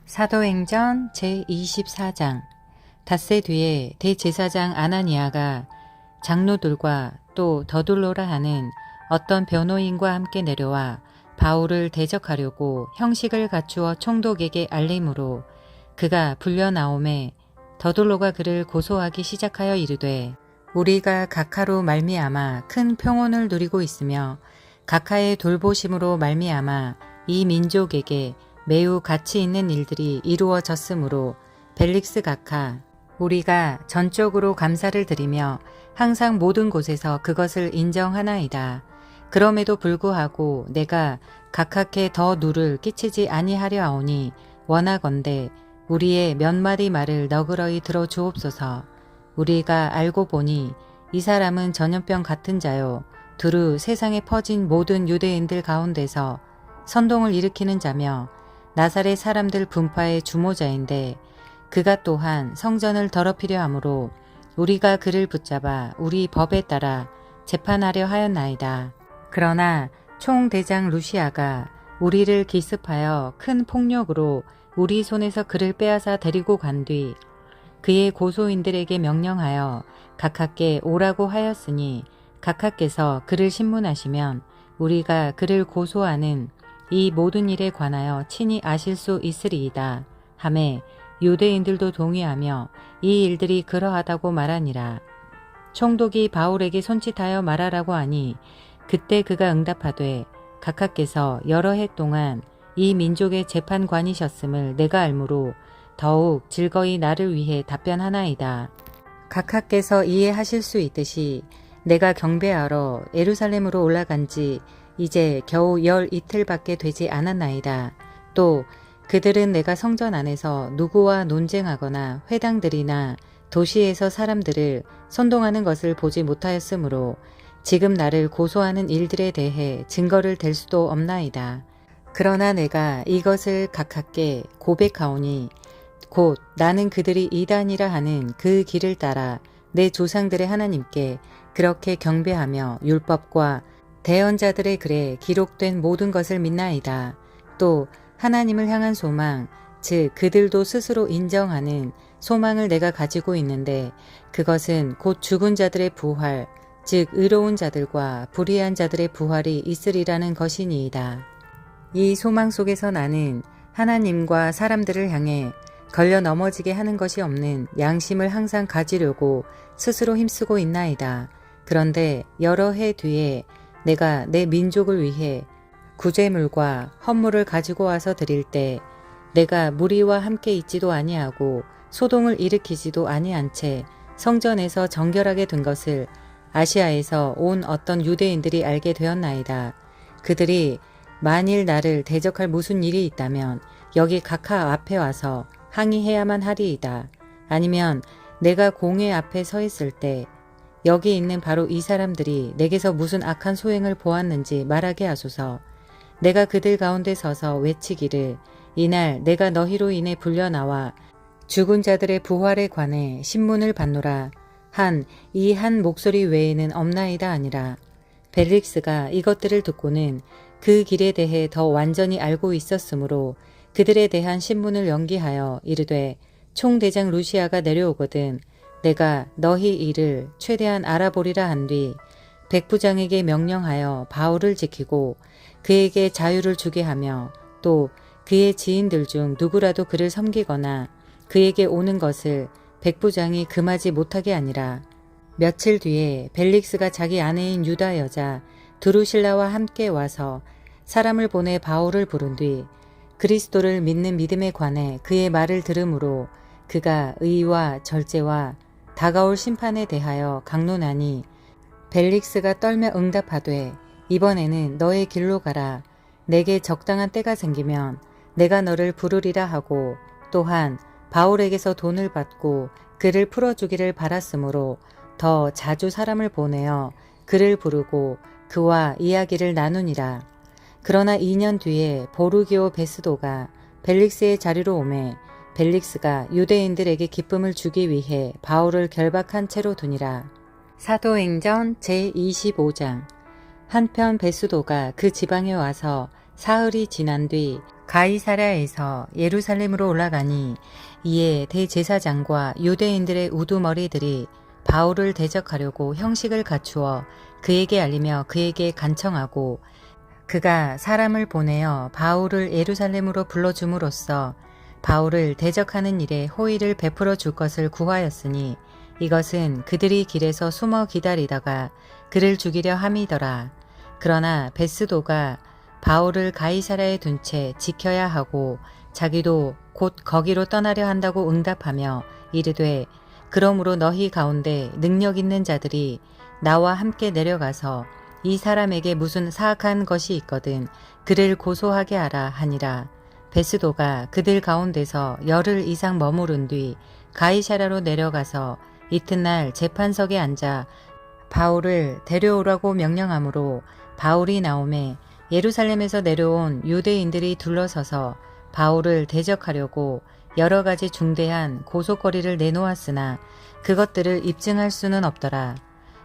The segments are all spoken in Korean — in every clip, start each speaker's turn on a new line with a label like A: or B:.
A: 사도행전 제24장. 닷새 뒤에 대제사장 아나니아가 장로들과 또 더둘로라 하는 어떤 변호인과 함께 내려와 바울을 대적하려고 형식을 갖추어 총독에게 알림으로 그가 불려 나오매 더둘로가 그를 고소하기 시작하여 이르되, 우리가 각하로 말미암아 큰 평온을 누리고 있으며 각하의 돌보심으로 말미암아 이 민족에게 매우 가치 있는 일들이 이루어졌으므로 벨릭스 각하, 우리가 전적으로 감사를 드리며 항상 모든 곳에서 그것을 인정하나이다. 그럼에도 불구하고 내가 각하께 더 누를 끼치지 아니하려 하오니 원하건대 우리의 몇 마디 말을 너그러이 들어 주옵소서. 우리가 알고 보니 이 사람은 전염병 같은 자요 두루 세상에 퍼진 모든 유대인들 가운데서 선동을 일으키는 자며 나사렛 사람들 분파의 주모자인데, 그가 또한 성전을 더럽히려 하므로 우리가 그를 붙잡아 우리 법에 따라 재판하려 하였나이다. 그러나 총대장 루시아가 우리를 기습하여 큰 폭력으로 우리 손에서 그를 빼앗아 데리고 간 뒤 그의 고소인들에게 명령하여 각하께 오라고 하였으니, 각하께서 그를 신문하시면 우리가 그를 고소하는 이 모든 일에 관하여 친히 아실 수 있으리이다 하매 유대인들도 동의하며 이 일들이 그러하다고 말하니라. 총독이 바울에게 손짓하여 말하라고 하니 그때 그가 응답하되, 각하께서 여러 해 동안 이 민족의 재판관이셨음을 내가 알므로 더욱 즐거이 나를 위해 답변하나이다. 각하께서 이해하실 수 있듯이 내가 경배하러 예루살렘으로 올라간 지 이제 겨우 12일밖에 되지 않았나이다. 또 그들은 내가 성전 안에서 누구와 논쟁하거나 회당들이나 도시에서 사람들을 선동하는 것을 보지 못하였으므로 지금 나를 고소하는 일들에 대해 증거를 댈 수도 없나이다. 그러나 내가 이것을 각하께 고백하오니 곧 나는 그들이 이단이라 하는 그 길을 따라 내 조상들의 하나님께 그렇게 경배하며 율법과 대언자들의 글에 기록된 모든 것을 믿나이다. 또 하나님을 향한 소망, 즉 그들도 스스로 인정하는 소망을 내가 가지고 있는데, 그것은 곧 죽은 자들의 부활, 즉 의로운 자들과 불의한 자들의 부활이 있으리라는 것이니이다. 이 소망 속에서 나는 하나님과 사람들을 향해 걸려 넘어지게 하는 것이 없는 양심을 항상 가지려고 스스로 힘쓰고 있나이다. 그런데 여러 해 뒤에 내가 내 민족을 위해 구제물과 헌물을 가지고 와서 드릴 때 내가 무리와 함께 있지도 아니하고 소동을 일으키지도 아니한 채 성전에서 정결하게 둔 것을 아시아에서 온 어떤 유대인들이 알게 되었나이다. 그들이 만일 나를 대적할 무슨 일이 있다면 여기 각하 앞에 와서 항의해야만 하리이다. 아니면 내가 공회 앞에 서 있을 때 여기 있는 바로 이 사람들이 내게서 무슨 악한 소행을 보았는지 말하게 하소서. 내가 그들 가운데 서서 외치기를, 이날 내가 너희로 인해 불려나와 죽은 자들의 부활에 관해 신문을 받노라 한 이 한 목소리 외에는 없나이다 아니라. 벨릭스가 이것들을 듣고는 그 길에 대해 더 완전히 알고 있었으므로 그들에 대한 신문을 연기하여 이르되, 총대장 루시아가 내려오거든 내가 너희 일을 최대한 알아보리라 한 뒤 백부장에게 명령하여 바울을 지키고 그에게 자유를 주게 하며, 또 그의 지인들 중 누구라도 그를 섬기거나 그에게 오는 것을 백부장이 금하지 못하게 하니라. 며칠 뒤에 벨릭스가 자기 아내인 유다 여자 드루실라와 함께 와서 사람을 보내 바울을 부른 뒤 그리스도를 믿는 믿음에 관해 그의 말을 들으므로 그가 의와 절제와 다가올 심판에 대하여 강론하니, 벨릭스가 떨며 응답하되, 이번에는 너의 길로 가라. 내게 적당한 때가 생기면 내가 너를 부르리라 하고, 또한 바울에게서 돈을 받고 그를 풀어주기를 바랐으므로 더 자주 사람을 보내어 그를 부르고 그와 이야기를 나누니라. 그러나 2년 뒤에 보르기오 베스도가 벨릭스의 자리로 오매 벨릭스가 유대인들에게 기쁨을 주기 위해 바울을 결박한 채로 두니라. 사도행전 제25장. 한편 베스도가 그 지방에 와서 사흘이 지난 뒤 가이사랴에서 예루살렘으로 올라가니 이에 대제사장과 유대인들의 우두머리들이 바울을 대적하려고 형식을 갖추어 그에게 알리며 그에게 간청하고 그가 사람을 보내어 바울을 예루살렘으로 불러줌으로써 바울을 대적하는 일에 호의를 베풀어 줄 것을 구하였으니 이것은 그들이 길에서 숨어 기다리다가 그를 죽이려 함이더라. 그러나 베스도가 바울을 가이사랴에 둔 채 지켜야 하고 자기도 곧 거기로 떠나려 한다고 응답하며 이르되 그러므로 너희 가운데 능력 있는 자들이 나와 함께 내려가서 이 사람에게 무슨 사악한 것이 있거든 그를 고소하게 하라 하니라. 베스도가 그들 가운데서 열흘 이상 머무른 뒤 가이사랴로 내려가서 이튿날 재판석에 앉아 바울을 데려오라고 명령하므로 바울이 나오매 예루살렘에서 내려온 유대인들이 둘러서서 바울을 대적하려고 여러 가지 중대한 고소거리를 내놓았으나 그것들을 입증할 수는 없더라.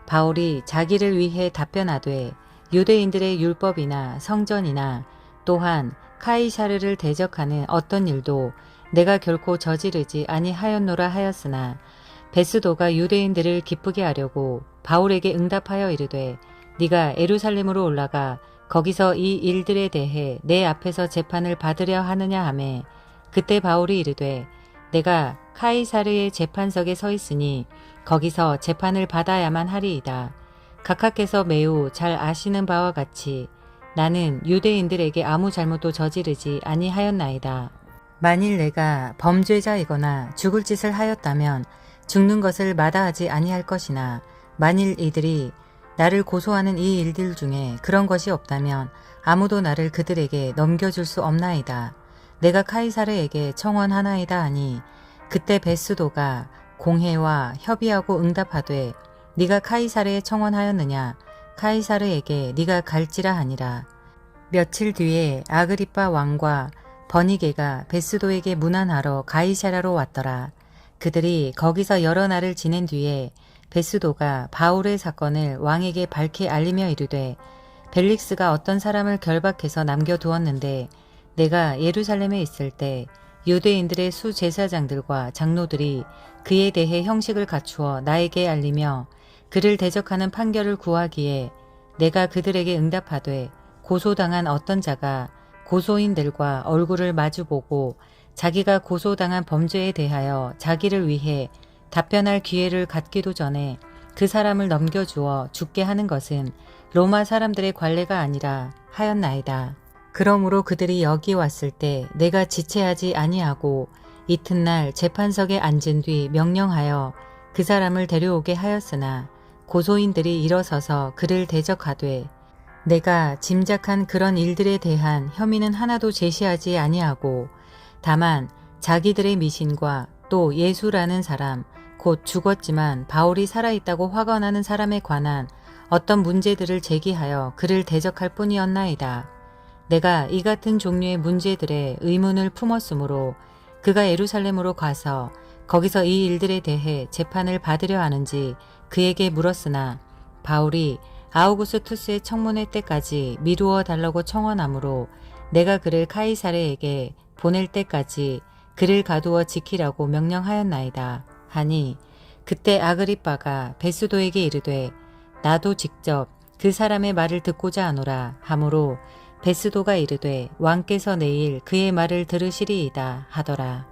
A: 바울이 자기를 위해 답변하되 유대인들의 율법이나 성전이나 또한 카이사르를 대적하는 어떤 일도 내가 결코 저지르지 아니하였노라 하였으나 베스도가 유대인들을 기쁘게 하려고 바울에게 응답하여 이르되 네가 예루살렘으로 올라가 거기서 이 일들에 대해 내 앞에서 재판을 받으려 하느냐 하매 그때 바울이 이르되 내가 카이사르의 재판석에 서 있으니 거기서 재판을 받아야만 하리이다. 각하께서 매우 잘 아시는 바와 같이 나는 유대인들에게 아무 잘못도 저지르지 아니하였나이다. 만일 내가 범죄자이거나 죽을 짓을 하였다면 죽는 것을 마다하지 아니할 것이나 만일 이들이 나를 고소하는 이 일들 중에 그런 것이 없다면 아무도 나를 그들에게 넘겨줄 수 없나이다. 내가 카이사르에게 청원하나이다 하니 그때 베스도가 공회와 협의하고 응답하되 네가 카이사르에 청원하였느냐 카이사르에게 네가 갈지라 하니라. 며칠 뒤에 아그리빠 왕과 버니게가 베스도에게 문안하러 가이사랴로 왔더라. 그들이 거기서 여러 날을 지낸 뒤에 베스도가 바울의 사건을 왕에게 밝히 알리며 이르되 벨릭스가 어떤 사람을 결박해서 남겨두었는데 내가 예루살렘에 있을 때 유대인들의 수제사장들과 장로들이 그에 대해 형식을 갖추어 나에게 알리며 그를 대적하는 판결을 구하기에 내가 그들에게 응답하되 고소당한 어떤 자가 고소인들과 얼굴을 마주보고 자기가 고소당한 범죄에 대하여 자기를 위해 답변할 기회를 갖기도 전에 그 사람을 넘겨주어 죽게 하는 것은 로마 사람들의 관례가 아니라 하였나이다. 그러므로 그들이 여기 왔을 때 내가 지체하지 아니하고 이튿날 재판석에 앉은 뒤 명령하여 그 사람을 데려오게 하였으나 고소인들이 일어서서 그를 대적하되 내가 짐작한 그런 일들에 대한 혐의는 하나도 제시하지 아니하고 다만 자기들의 미신과 또 예수라는 사람 곧 죽었지만 바울이 살아있다고 확언하는 사람에 관한 어떤 문제들을 제기하여 그를 대적할 뿐이었나이다. 내가 이 같은 종류의 문제들에 의문을 품었으므로 그가 예루살렘으로 가서 거기서 이 일들에 대해 재판을 받으려 하는지 그에게 물었으나 바울이 아우구스투스의 청문회 때까지 미루어 달라고 청원하므로 내가 그를 카이사르에게 보낼 때까지 그를 가두어 지키라고 명령하였나이다 하니 그때 아그리빠가 베스도에게 이르되 나도 직접 그 사람의 말을 듣고자 하노라 하므로 베스도가 이르되 왕께서 내일 그의 말을 들으시리이다 하더라.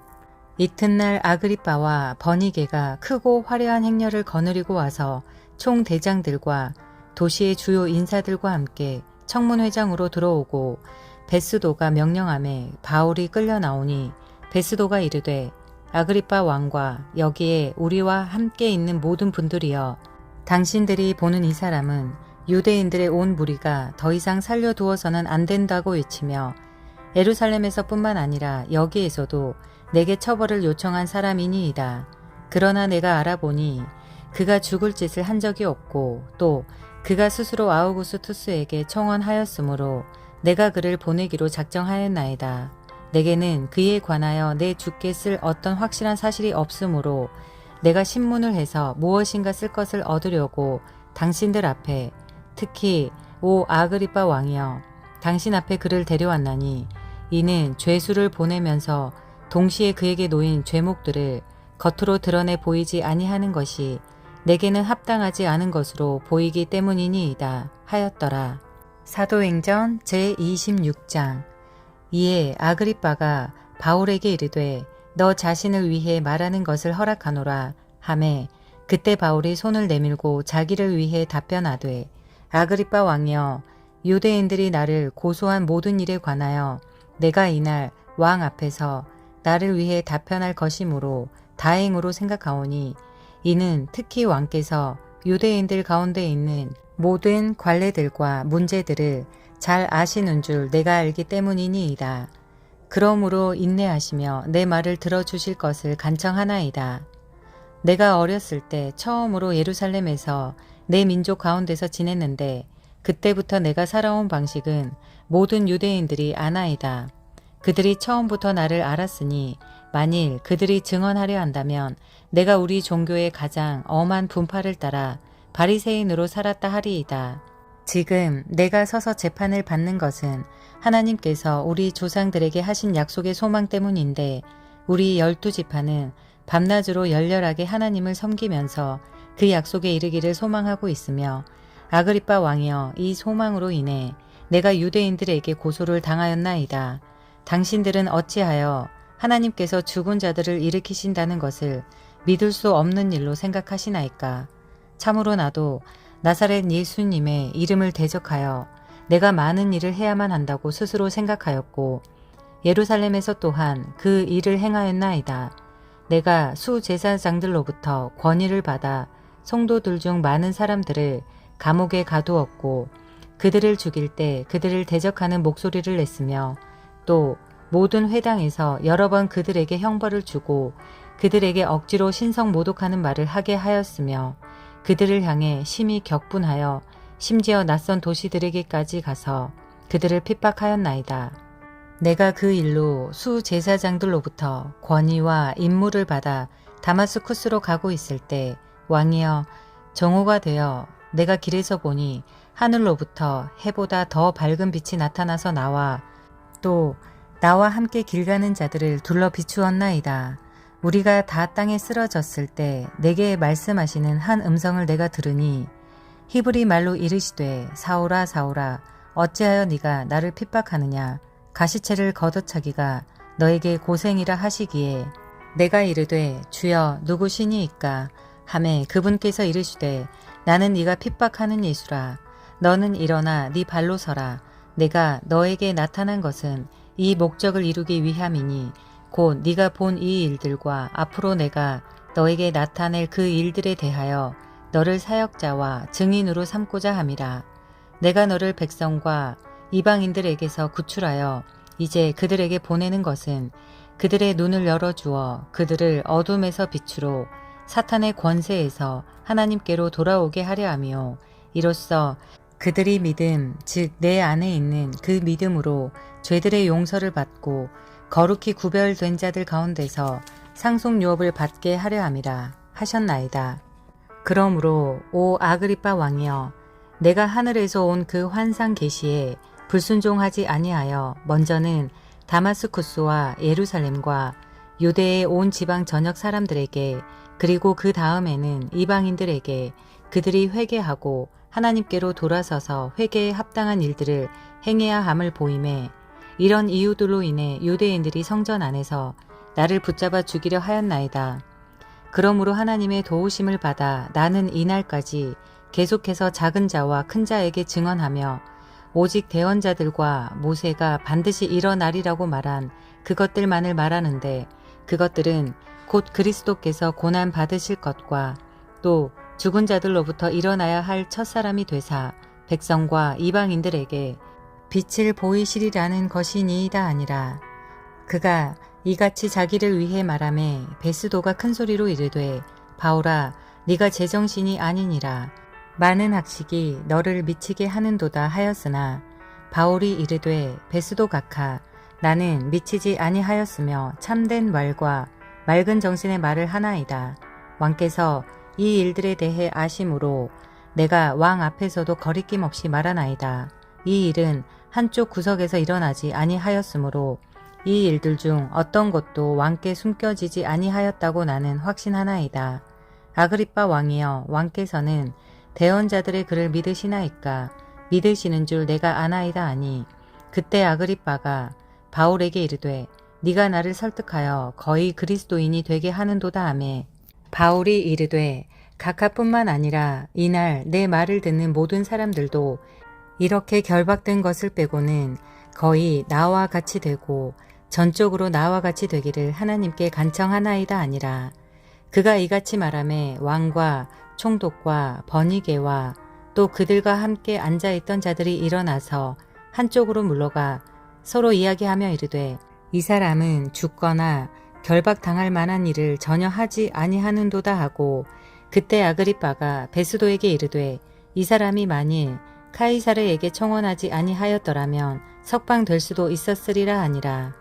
A: 이튿날 아그리빠와 버니게가 크고 화려한 행렬을 거느리고 와서 총대장들과 도시의 주요 인사들과 함께 청문회장으로 들어오고 베스도가 명령하매 바울이 끌려 나오니 베스도가 이르되 아그리빠 왕과 여기에 우리와 함께 있는 모든 분들이여 당신들이 보는 이 사람은 유대인들의 온 무리가 더 이상 살려두어서는 안 된다고 외치며 예루살렘에서 뿐만 아니라 여기에서도 내게 처벌을 요청한 사람이니이다. 그러나 내가 알아보니 그가 죽을 짓을 한 적이 없고 또 그가 스스로 아우구스투스에게 청원하였으므로 내가 그를 보내기로 작정하였나이다. 내게는 그에 관하여 내 주께 쓸 어떤 확실한 사실이 없으므로 내가 신문을 해서 무엇인가 쓸 것을 얻으려고 당신들 앞에 특히 오 아그리빠 왕이여 당신 앞에 그를 데려왔나니 이는 죄수를 보내면서 동시에 그에게 놓인 죄목들을 겉으로 드러내 보이지 아니하는 것이 내게는 합당하지 않은 것으로 보이기 때문이니이다 하였더라. 사도행전 제26장. 이에 아그리빠가 바울에게 이르되 너 자신을 위해 말하는 것을 허락하노라 하매 그때 바울이 손을 내밀고 자기를 위해 답변하되 아그리빠 왕이여 유대인들이 나를 고소한 모든 일에 관하여 내가 이날 왕 앞에서 나를 위해 답변할 것이므로 다행으로 생각하오니 이는 특히 왕께서 유대인들 가운데 있는 모든 관례들과 문제들을 잘 아시는 줄 내가 알기 때문이니이다. 그러므로 인내하시며 내 말을 들어주실 것을 간청하나이다. 내가 어렸을 때 처음으로 예루살렘에서 내 민족 가운데서 지냈는데 그때부터 내가 살아온 방식은 모든 유대인들이 아나이다. 그들이 처음부터 나를 알았으니 만일 그들이 증언하려 한다면 내가 우리 종교의 가장 엄한 분파를 따라 바리새인으로 살았다 하리이다. 지금 내가 서서 재판을 받는 것은 하나님께서 우리 조상들에게 하신 약속의 소망 때문인데 우리 12지파는 밤낮으로 열렬하게 하나님을 섬기면서 그 약속에 이르기를 소망하고 있으며 아그리빠 왕이여 이 소망으로 인해 내가 유대인들에게 고소를 당하였나이다. 당신들은 어찌하여 하나님께서 죽은 자들을 일으키신다는 것을 믿을 수 없는 일로 생각하시나이까. 참으로 나도 나사렛 예수님의 이름을 대적하여 내가 많은 일을 해야만 한다고 스스로 생각하였고 예루살렘에서 또한 그 일을 행하였나이다. 내가 수제사장들로부터 권위를 받아 성도들 중 많은 사람들을 감옥에 가두었고 그들을 죽일 때 그들을 대적하는 목소리를 냈으며 또 모든 회당에서 여러 번 그들에게 형벌을 주고 그들에게 억지로 신성 모독하는 말을 하게 하였으며 그들을 향해 심히 격분하여 심지어 낯선 도시들에게까지 가서 그들을 핍박하였나이다. 내가 그 일로 수제사장들로부터 권위와 임무를 받아 다마스쿠스로 가고 있을 때 왕이여 정오가 되어 내가 길에서 보니 하늘로부터 해보다 더 밝은 빛이 나타나서 또 나와 함께 길 가는 자들을 둘러 비추었나이다. 우리가 다 땅에 쓰러졌을 때 내게 말씀하시는 한 음성을 내가 들으니 히브리 말로 이르시되 사울아 사울아 어찌하여 네가 나를 핍박하느냐 가시체를 걷어차기가 너에게 고생이라 하시기에 내가 이르되 주여 누구시니이까 하매 그분께서 이르시되 나는 네가 핍박하는 예수라. 너는 일어나 네 발로 서라. 내가 너에게 나타난 것은 이 목적을 이루기 위함이니 곧 네가 본 이 일들과 앞으로 내가 너에게 나타낼 그 일들에 대하여 너를 사역자와 증인으로 삼고자 함이라. 내가 너를 백성과 이방인들에게서 구출하여 이제 그들에게 보내는 것은 그들의 눈을 열어주어 그들을 어둠에서 빛으로 사탄의 권세에서 하나님께로 돌아오게 하려 하며 이로써 그들이 믿음 즉 내 안에 있는 그 믿음으로 죄들의 용서를 받고 거룩히 구별된 자들 가운데서 상속 유업을 받게 하려 함이라 하셨나이다. 그러므로 오 아그리빠 왕이여 내가 하늘에서 온 그 환상 계시에 불순종하지 아니하여 먼저는 다마스쿠스와 예루살렘과 유대의 온 지방 전역 사람들에게 그리고 그 다음에는 이방인들에게 그들이 회개하고 하나님께로 돌아서서 회개에 합당한 일들을 행해야 함을 보임에 이런 이유들로 인해 유대인들이 성전 안에서 나를 붙잡아 죽이려 하였나이다. 그러므로 하나님의 도우심을 받아 나는 이날까지 계속해서 작은 자와 큰 자에게 증언하며 오직 대언자들과 모세가 반드시 일어나리라고 말한 그것들만을 말하는데 그것들은 곧 그리스도께서 고난 받으실 것과 또 죽은 자들로부터 일어나야 할 첫사람이 되사 백성과 이방인들에게 빛을 보이시리라는 것이니이다 아니라. 그가 이같이 자기를 위해 말하매 베스도가 큰 소리로 이르되 바울아 네가 제정신이 아니니라. 많은 학식이 너를 미치게 하는도다 하였으나 바울이 이르되 베스도 각하 나는 미치지 아니하였으며 참된 말과 맑은 정신의 말을 하나이다. 왕께서 이 일들에 대해 아심으로 내가 왕 앞에서도 거리낌 없이 말하나이다. 이 일은 한쪽 구석에서 일어나지 아니하였으므로 이 일들 중 어떤 것도 왕께 숨겨지지 아니하였다고 나는 확신하나이다. 아그리빠 왕이여, 왕께서는 대언자들의 글을 믿으시나이까? 믿으시는 줄 내가 아나이다 하니, 그때 아그리빠가 바울에게 이르되 네가 나를 설득하여 거의 그리스도인이 되게 하는도다 하매, 바울이 이르되 각하뿐만 아니라 이날 내 말을 듣는 모든 사람들도 이렇게 결박된 것을 빼고는 거의 나와 같이 되고 전적으로 나와 같이 되기를 하나님께 간청하나이다 아니라, 그가 이같이 말하매 왕과 총독과 번이게와 또 그들과 함께 앉아있던 자들이 일어나서 한쪽으로 물러가 서로 이야기하며 이르되 이 사람은 죽거나 결박당할 만한 일을 전혀 하지 아니하는도다 하고, 그때 아그리빠가 베스도에게 이르되 이 사람이 만일 카이사르에게 청원하지 아니하였더라면 석방될 수도 있었으리라 하니라.